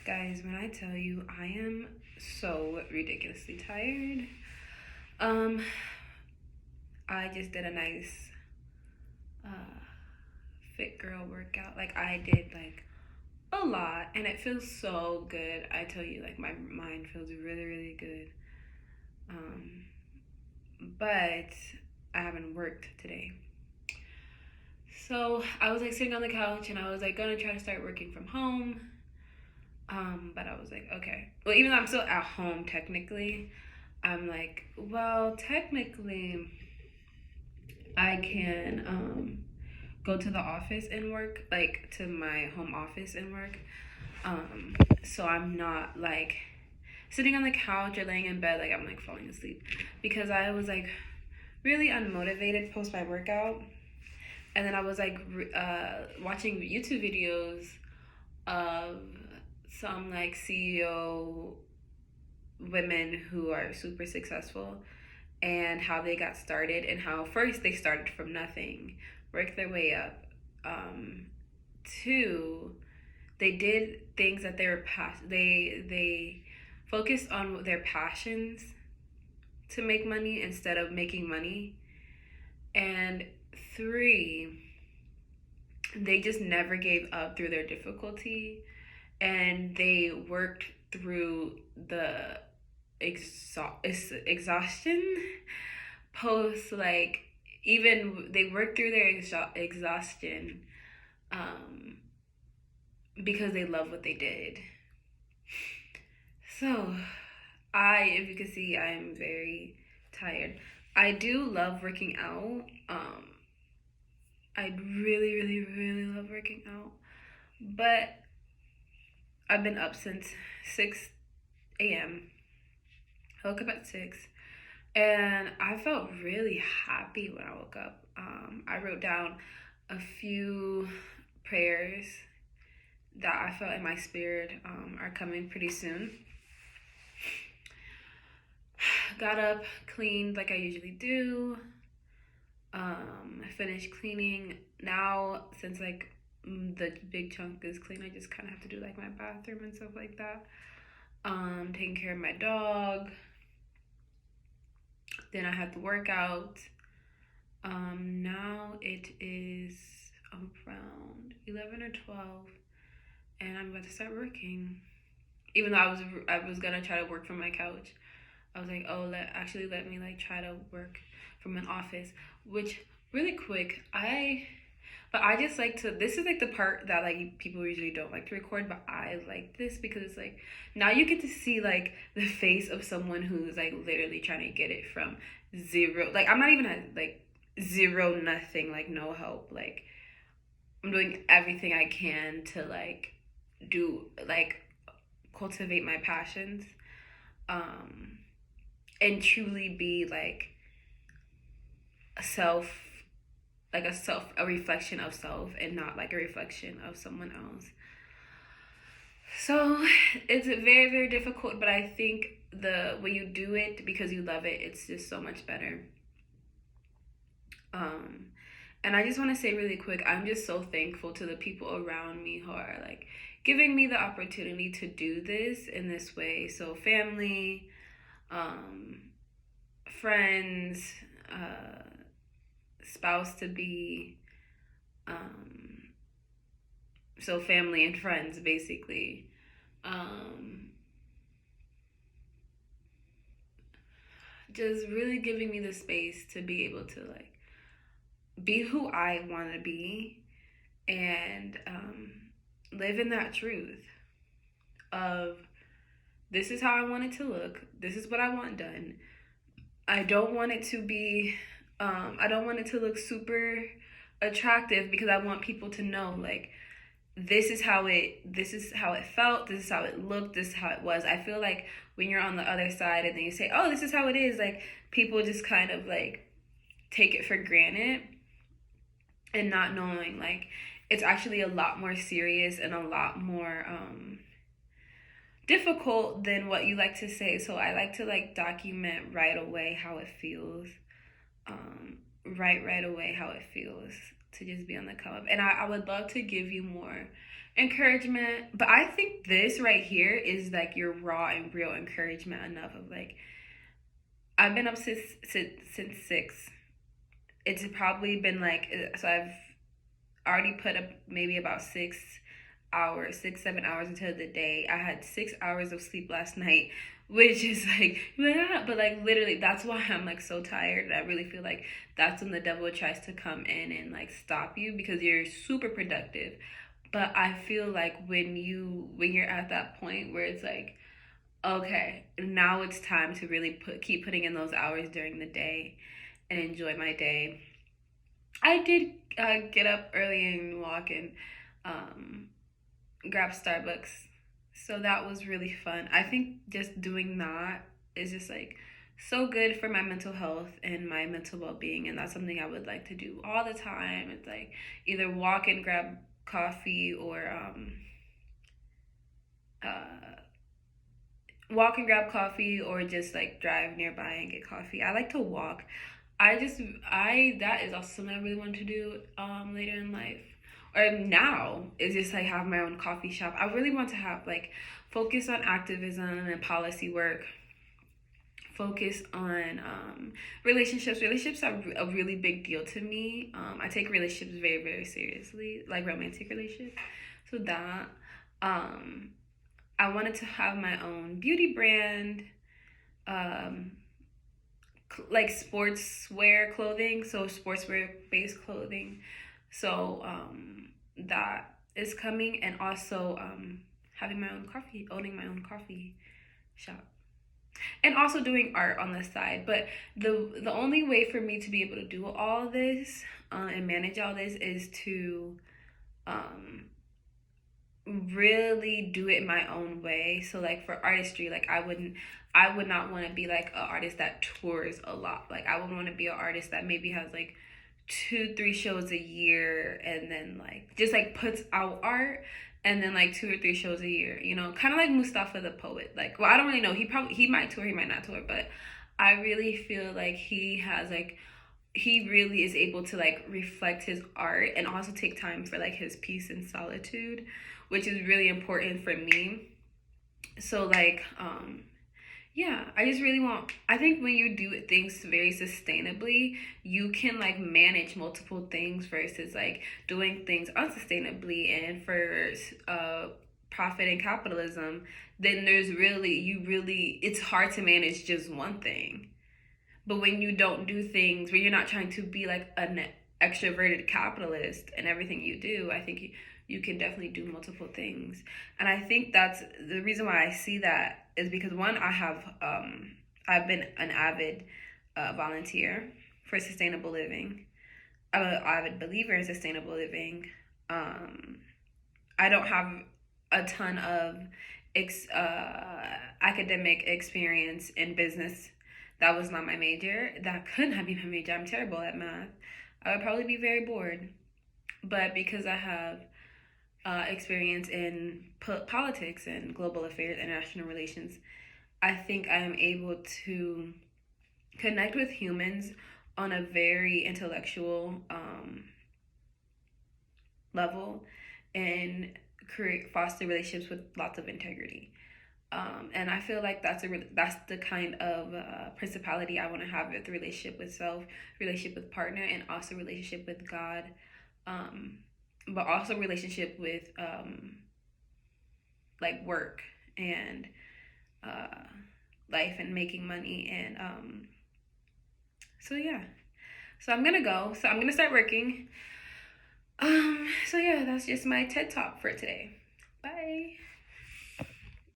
Guys, when I tell you I am so ridiculously tired, I just did a nice uh, fit girl workout. Like I did like a lot, and it feels so good. I tell you, like my mind feels really, really good. Um, but I haven't worked today. So I was like sitting on the couch and I was like gonna try to start working from home. But I was like, okay. Well, even though I'm still at home technically, I'm like, well, technically, I can go to the office and work, like to my home office and work. So I'm not like sitting on the couch or laying in bed like I'm like falling asleep because I was like really unmotivated post my workout, and then I was like watching YouTube videos of some like CEO women who are super successful and how they got started and how first they started from nothing, worked their way up. Two, they did things that they were they focused on their passions to make money instead of making money. And three, they just never gave up through their difficulty, and they worked through the exhaustion post, like even they worked through their exhaustion um, because they love what they did. So if you can see, I am very tired. I do love working out. I really, really, really love working out, but I've been up since 6 a.m. I woke up at 6, and I felt really happy when I woke up. I wrote down a few prayers that I felt in my spirit are coming pretty soon. Got up, cleaned like I usually do. Finished cleaning. Now, since like the big chunk is clean, I just kind of have to do like my bathroom and stuff like that. Taking care of my dog. Then I had to work out. Now it is around 11 or 12, and I'm about to start working. Even though I was gonna try to work from my couch, I was like, oh, let me like try to work from an office. Which really quick, I just like to. This is like the part that like people usually don't like to record, but I like this because it's like now you get to see like the face of someone who's like literally trying to get it from zero. Like I'm not even at like zero, nothing, like no help. Like I'm doing everything I can to like do like cultivate my passions, um, and truly be like self a reflection of self and not like a reflection of someone else. So it's very, very difficult, but I think the when you do it because you love it, it's just so much better. um and I just want to say really quick, I'm just so thankful to the people around me who are like giving me the opportunity to do this in this way. So family, um friends, uh spouse to be, um so family and friends basically, um just really giving me the space to be able to like be who I want to be, and live in that truth of this is how I want it to look, this is what I want done. I don't want it to be I don't want it to look super attractive because I want people to know like this is how it felt, this is how it looked, this is how it was. I feel like when you're on the other side and then you say, oh, this is how it is, like people just kind of like take it for granted, and not knowing like it's actually a lot more serious and a lot more difficult than what you like to say. So I like to like document right away how it feels, um right away how it feels to just be on the come up. And I would love to give you more encouragement. But I think this right here is like your raw and real encouragement enough of like, I've been up since 6. It's probably been like, so I've already put up maybe about 6 hours, 6, 7 hours into the day. I had 6 hours of sleep last night, which is like, yeah, but like literally, that's why I'm like so tired. And I really feel like that's when the devil tries to come in and like stop you because you're super productive. But I feel like when you're at that point where it's like, okay, now it's time to really keep putting in those hours during the day and enjoy my day. I did get up early and walk and um, grab Starbucks. So that was really fun. I think just doing that is just like so good for my mental health and my mental well being. And that's something I would like to do all the time. It's like either walk and grab coffee or uh, walk and grab coffee or just like drive nearby and get coffee. I like to walk. That is also something I really want to do later in life. Or now is just like have my own coffee shop. I really want to have like focus on activism and policy work. Focus on relationships. Relationships are a really big deal to me. I take relationships very, very seriously, like romantic relationships. So that um, I wanted to have my own beauty brand, um, like sportswear clothing, so sportswear based clothing. So that is coming, and also having my own coffee, owning my own coffee shop, and also doing art on the side. But the only way for me to be able to do all this and manage all this is to um, really do it in my own way. So like for artistry, like I would not want to be like an artist that tours a lot. Like I would want to be an artist that maybe has like 2, 3 shows a year and then like just like puts out art and then like 2 or 3 shows a year, you know, kind of like Mustafa the poet. Like, well, I don't really know. He might tour, he might not tour, but I really feel like he really is able to like reflect his art and also take time for like his peace and solitude, which is really important for me. So like yeah, I just really want, I think when you do things very sustainably, you can like manage multiple things versus like doing things unsustainably and for profit and capitalism, then there's really, it's hard to manage just one thing. But when you don't do things, when you're not trying to be like an extroverted capitalist in everything you do, I think you can definitely do multiple things. And I think that's the reason why I see that is because one, I've been an avid volunteer for sustainable living. I'm an avid believer in sustainable living. Um, I don't have a ton of academic experience in business. That was not my major. That could not be my major. I'm terrible at math. I would probably be very bored. But because I have experience in politics and global affairs, international relations, I think I am able to connect with humans on a very intellectual level and create foster relationships with lots of integrity. And I feel like that's the kind of principality I want to have with relationship with self, relationship with partner, and also relationship with God, um, but also relationship with like work and uh, life and making money and so yeah. So I'm gonna go. So I'm gonna start working. So yeah, that's just my TED talk for today. Bye.